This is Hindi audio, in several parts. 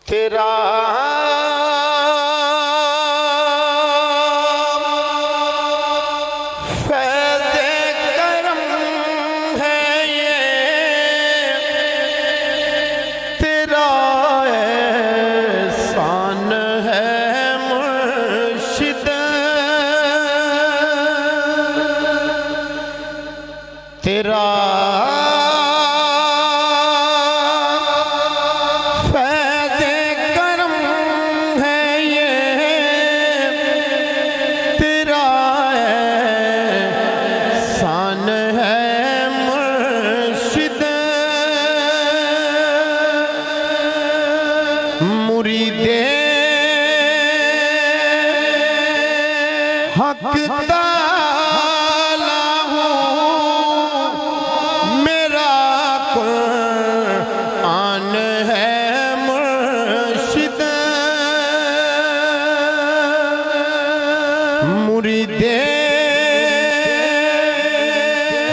तेरा फैज़े करम है ये, तेरा एहसान है मुर्शिद, तेरा मुरीदे हक ताला हूँ, मेरा कुरान है मुर्शिद, मुरीदे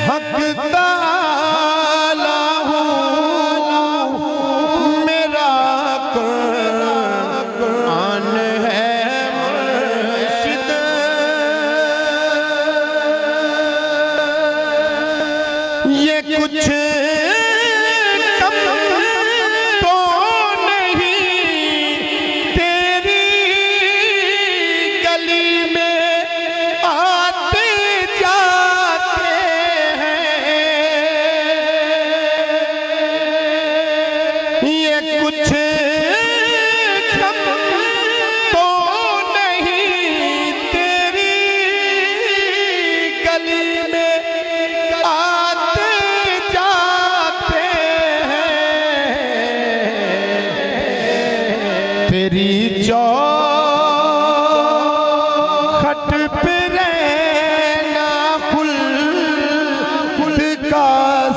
हक ताला हूँ, मेरा कुरान है मुर्शिद, ये कुछ कम तो नहीं तेरी गली में आते जाते हैं, ये कुछ कम तो नहीं तेरी गली में आते जाते हैं, तेरी चौखट पे रहना खुद का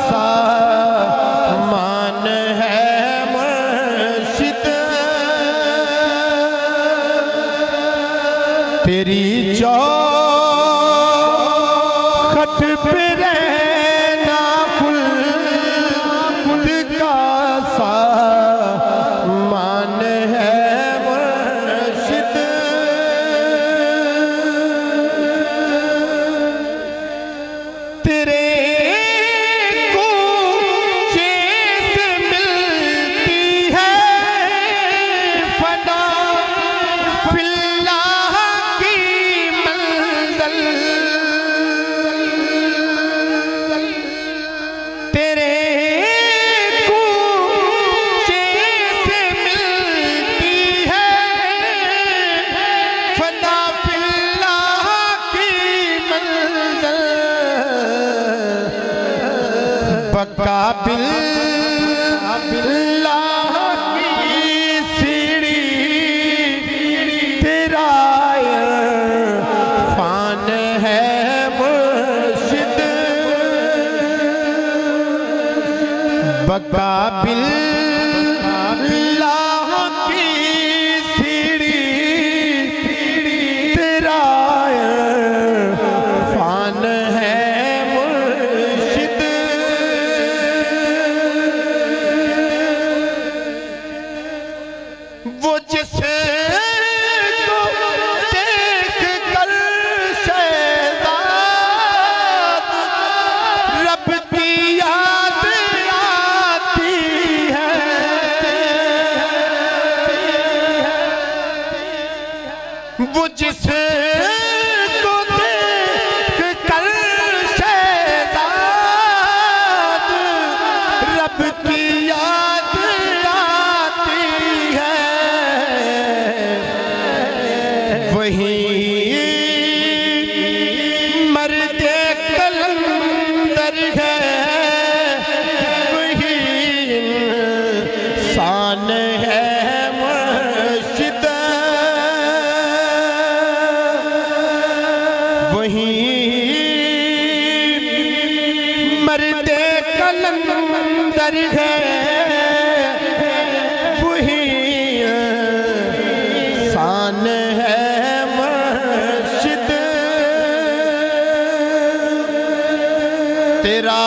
सामान है मुर्शिद, तेरी चौखट पे रहना खुद का सामान है मुर्शिद, तेरे कूचे से मिलती है फना फिल्लाह की मंज़िल, तेरे कूचे से मिलती है फना फिल्लाह की मंज़िल, बका बिल्लाह की सीढ़ी, तेरा इरफान है मुर्शिद, बका बिल्लाह की सीढ़ी, तेरा इरफान है मुर्शिद, वो जिसको देख कर शहज़ाद रब की याद आती है, वो जिसको देख कर शहज़ाद रब की याद आती है, वही मर्दे कलंदर है, वही इंसान है मुर्शिद, वही मर्दे कलंदर है, वही इंसान है मुर्शिद, तेरा